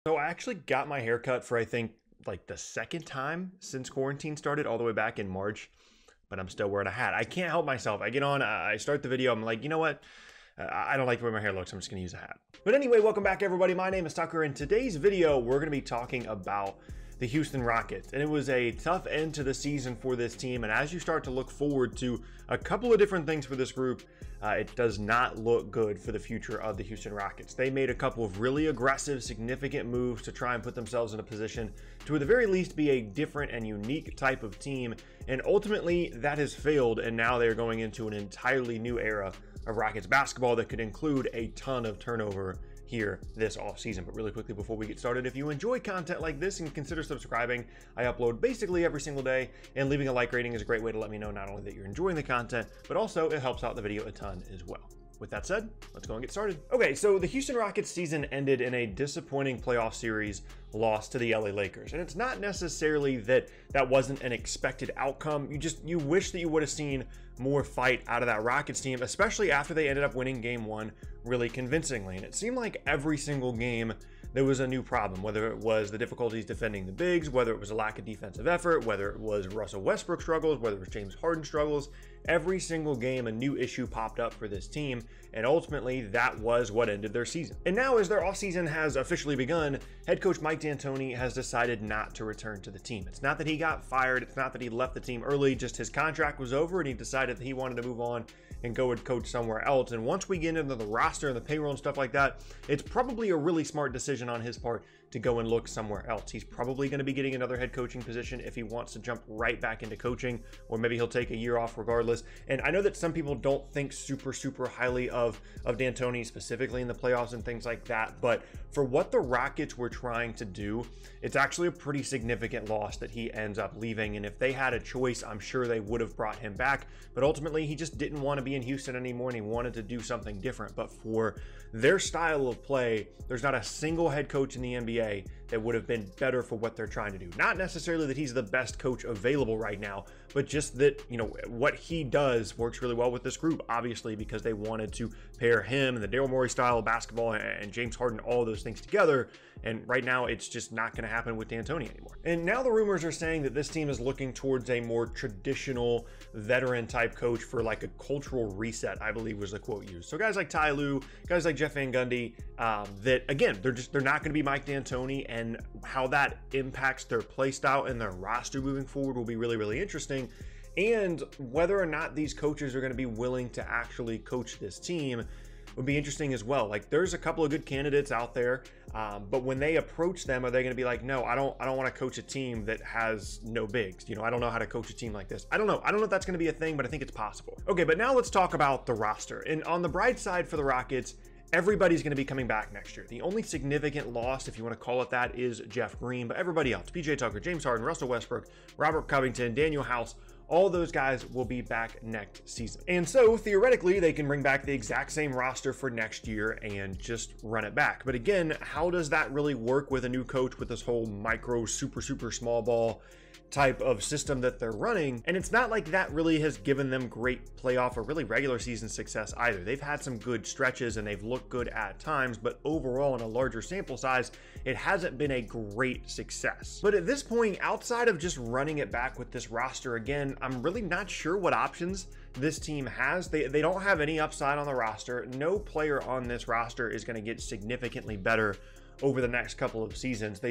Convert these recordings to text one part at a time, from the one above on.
So I actually got my hair cut for I think like the second time since quarantine started, all the way back in March, but I'm still wearing a hat. I can't help myself. I get on, I start the video, I'm like, you know what? I don't like the way my hair looks, I'm just gonna use a hat. But anyway, welcome back everybody. My name is Tucker. In today's video, we're gonna be talking about the Houston Rockets. And it was a tough end to the season for this team. And as you start to look forward to a couple of different things for this group, it does not look good for the future of the Houston Rockets. They made a couple of really aggressive, significant moves to try and put themselves in a position to at the very least be a different and unique type of team. And ultimately that has failed. And now they're going into an entirely new era of Rockets basketball that could include a ton of turnover here this offseason. But really quickly before we get started, if you enjoy content like this and consider subscribing, I upload basically every single day, and leaving a like rating is a great way to let me know not only that you're enjoying the content, but also it helps out the video a ton as well. With that said, let's go and get started. Okay, so the Houston Rockets season ended in a disappointing playoff series loss to the LA Lakers. And it's not necessarily that that wasn't an expected outcome. You wish that you would have seen more fight out of that Rockets team, especially after they ended up winning game one really convincingly. And it seemed like every single game there was a new problem, whether it was the difficulties defending the bigs, whether it was a lack of defensive effort, whether it was Russell Westbrook struggles, whether it was James Harden struggles. Every single game, a new issue popped up for this team, and ultimately that was what ended their season. And now, as their offseason has officially begun, head coach Mike D'Antoni has decided not to return to the team. It's not that he got fired, it's not that he left the team early, just his contract was over and he decided that he wanted to move on and go and coach somewhere else. And once we get into the roster and the payroll and stuff like that, it's probably a really smart decision on his part to go and look somewhere else. He's probably going to be getting another head coaching position if he wants to jump right back into coaching, or maybe he'll take a year off regardless. And I know that some people don't think super highly of D'Antoni, specifically in the playoffs and things like that, but for what the Rockets were trying to do, it's actually a pretty significant loss that he ends up leaving. And if they had a choice, I'm sure they would have brought him back, but ultimately he just didn't want to be in Houston anymore and he wanted to do something different. But for their style of play, there's not a single head coach in the NBA that would have been better for what they're trying to do. Not necessarily that he's the best coach available right now, but just that, you know, what he does works really well with this group, obviously, because they wanted to pair him and the Daryl Morey style of basketball and James Harden, all those things together. And right now it's just not going to happen with D'Antoni anymore. And now the rumors are saying that this team is looking towards a more traditional veteran type coach for like a cultural reset, I believe was the quote used. So guys like Ty Lue, guys like Jeff Van Gundy, that again, they're not going to be Mike D'Antoni, and how that impacts their play style and their roster moving forward will be really interesting. And whether or not these coaches are going to be willing to actually coach this team would be interesting as well. Like, there's a couple of good candidates out there, but when they approach them, are they going to be like, no, I don't want to coach a team that has no bigs. You know, I don't know how to coach a team like this. I don't know if that's going to be a thing, but I think it's possible. Okay, but now let's talk about the roster. And on the bright side for the Rockets, everybody's going to be coming back next year. The only significant loss, if you want to call it that, is Jeff Green, but everybody else, PJ Tucker, James Harden, Russell Westbrook, Robert Covington, Daniel House, all those guys will be back next season. And so theoretically, they can bring back the exact same roster for next year and just run it back. But again, how does that really work with a new coach with this whole micro, super small ball type of system that they're running? And it's not like that really has given them great playoff or really regular season success either. They've had some good stretches and they've looked good at times, but overall in a larger sample size, it hasn't been a great success. But at this point, outside of just running it back with this roster again, I'm really not sure what options this team has. They don't have any upside on the roster. No player on this roster is going to get significantly better over the next couple of seasons.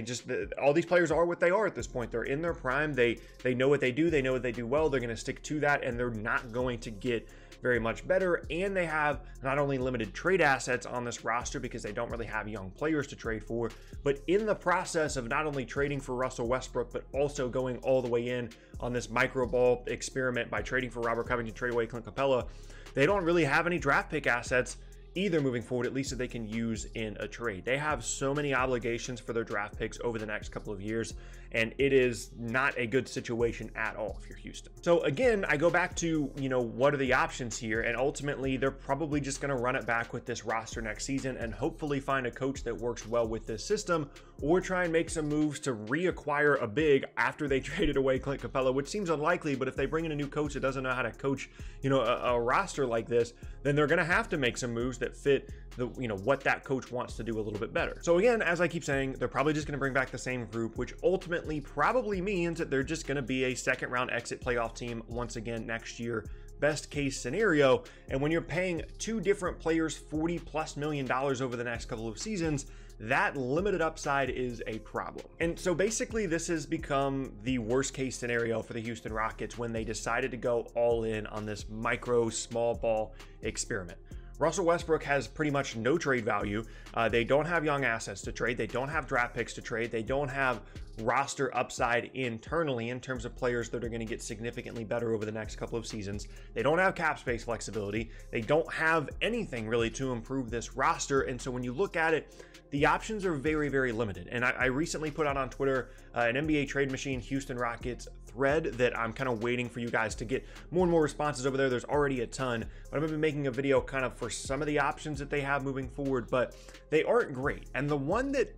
All these players are what they are at this point. They're in their prime. They know what they do. They know what they do well. They're going to stick to that, and they're not going to get very much better. And they have not only limited trade assets on this roster because they don't really have young players to trade for, but in the process of not only trading for Russell Westbrook, but also going all the way in on this micro ball experiment by trading for Robert Covington, trade away Clint Capella, they don't really have any draft pick assets either moving forward, at least that they can use in a trade. They have so many obligations for their draft picks over the next couple of years, and it is not a good situation at all if you're Houston. So again, I go back to, you know, what are the options here? And ultimately, they're probably just going to run it back with this roster next season and hopefully find a coach that works well with this system, or try and make some moves to reacquire a big after they traded away Clint Capella, which seems unlikely, but if they bring in a new coach that doesn't know how to coach, you know, a roster like this, then they're going to have to make some moves that fit the, what that coach wants to do a little bit better. So again, as I keep saying, they're probably just going to bring back the same group, which ultimately probably means that they're just going to be a second round exit playoff team once again next year, best case scenario. And when you're paying two different players $40+ million over the next couple of seasons, that limited upside is a problem. And so basically this has become the worst case scenario for the Houston Rockets when they decided to go all in on this micro small ball experiment. Russell Westbrook has pretty much no trade value. They don't have young assets to trade. They don't have draft picks to trade. They don't have roster upside internally in terms of players that are going to get significantly better over the next couple of seasons. They don't have cap space flexibility. They don't have anything really to improve this roster. And so when you look at it, the options are very, very limited. And I recently put out on Twitter an NBA Trade Machine Houston Rockets thread that I'm kind of waiting for you guys to get more and more responses over there. There's already a ton, but I'm going to be making a video kind of for some of the options that they have moving forward, but they aren't great. And the one that,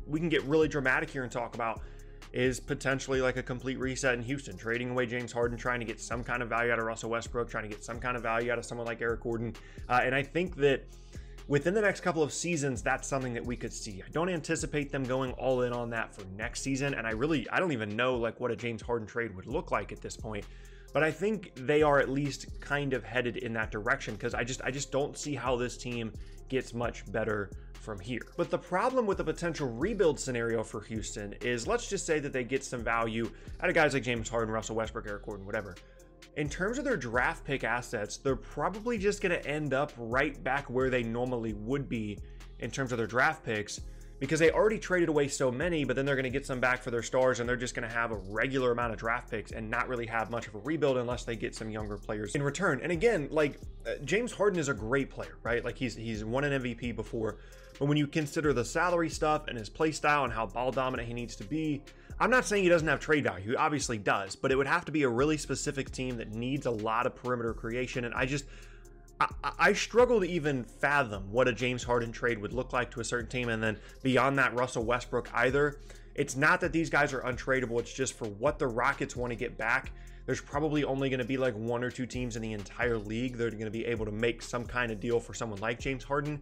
we can get really dramatic here and talk about is potentially like a complete reset in Houston, trading away James Harden, trying to get some kind of value out of Russell Westbrook, trying to get some kind of value out of someone like Eric Gordon. And I think that within the next couple of seasons, that's something that we could see. I don't anticipate them going all in on that for next season. And I don't even know like what a James Harden trade would look like at this point. But I think they are at least kind of headed in that direction because I just don't see how this team gets much better from here. But the problem with the potential rebuild scenario for Houston is, let's just say that they get some value out of guys like James Harden, Russell Westbrook, Eric Gordon, whatever. In terms of their draft pick assets, they're probably just going to end up right back where they normally would be in terms of their draft picks, because they already traded away so many, but then they're going to get some back for their stars, and they're just going to have a regular amount of draft picks and not really have much of a rebuild unless they get some younger players in return. And again, like James Harden is a great player, right? Like he's won an MVP before, but when you consider the salary stuff and his play style and how ball dominant he needs to be, I'm not saying he doesn't have trade value. He obviously does, but it would have to be a really specific team that needs a lot of perimeter creation. And I struggle to even fathom what a James Harden trade would look like to a certain team. And then beyond that, Russell Westbrook either. It's not that these guys are untradeable. It's just for what the Rockets want to get back. There's probably only going to be like one or two teams in the entire league that are going to be able to make some kind of deal for someone like James Harden.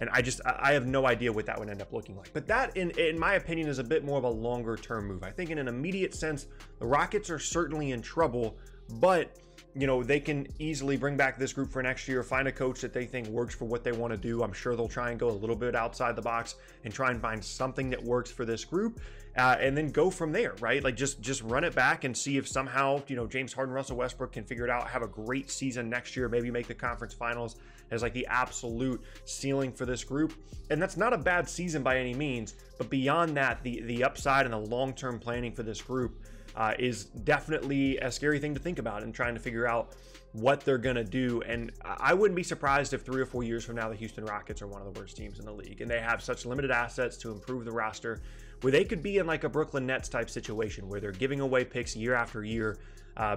And I have no idea what that would end up looking like. But that, in my opinion, is a bit more of a longer term move. I think in an immediate sense, the Rockets are certainly in trouble, but they can easily bring back this group for next year, find a coach that they think works for what they want to do. I'm sure they'll try and go a little bit outside the box and try and find something that works for this group, and then go from there, right? Like just run it back and see if somehow, James Harden, Russell Westbrook can figure it out, have a great season next year, maybe make the conference finals as like the absolute ceiling for this group. And that's not a bad season by any means, but beyond that, the upside and the long-term planning for this group is definitely a scary thing to think about and trying to figure out what they're going to do. And I wouldn't be surprised if 3 or 4 years from now, the Houston Rockets are one of the worst teams in the league, and they have such limited assets to improve the roster where they could be in like a Brooklyn Nets type situation where they're giving away picks year after year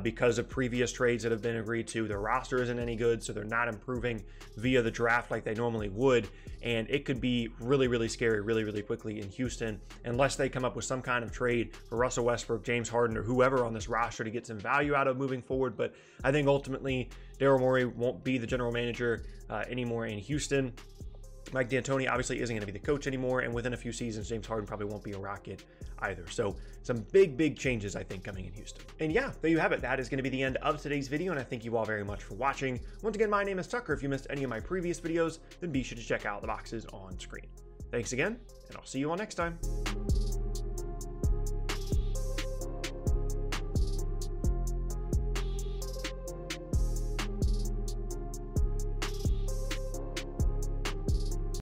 because of previous trades that have been agreed to. Their roster isn't any good, so they're not improving via the draft like they normally would. And it could be really, really scary really, really quickly in Houston unless they come up with some kind of trade for Russell Westbrook, James Harden, or whoever on this roster to get some value out of moving forward. But I think ultimately Daryl Morey won't be the general manager anymore in Houston. Mike D'Antoni obviously isn't going to be the coach anymore, and within a few seasons, James Harden probably won't be a Rocket either. So some big changes, I think, coming in Houston. And yeah, there you have it. That is going to be the end of today's video, and I thank you all very much for watching. Once again, my name is Tucker. If you missed any of my previous videos, then be sure to check out the boxes on screen. Thanks again, and I'll see you all next time.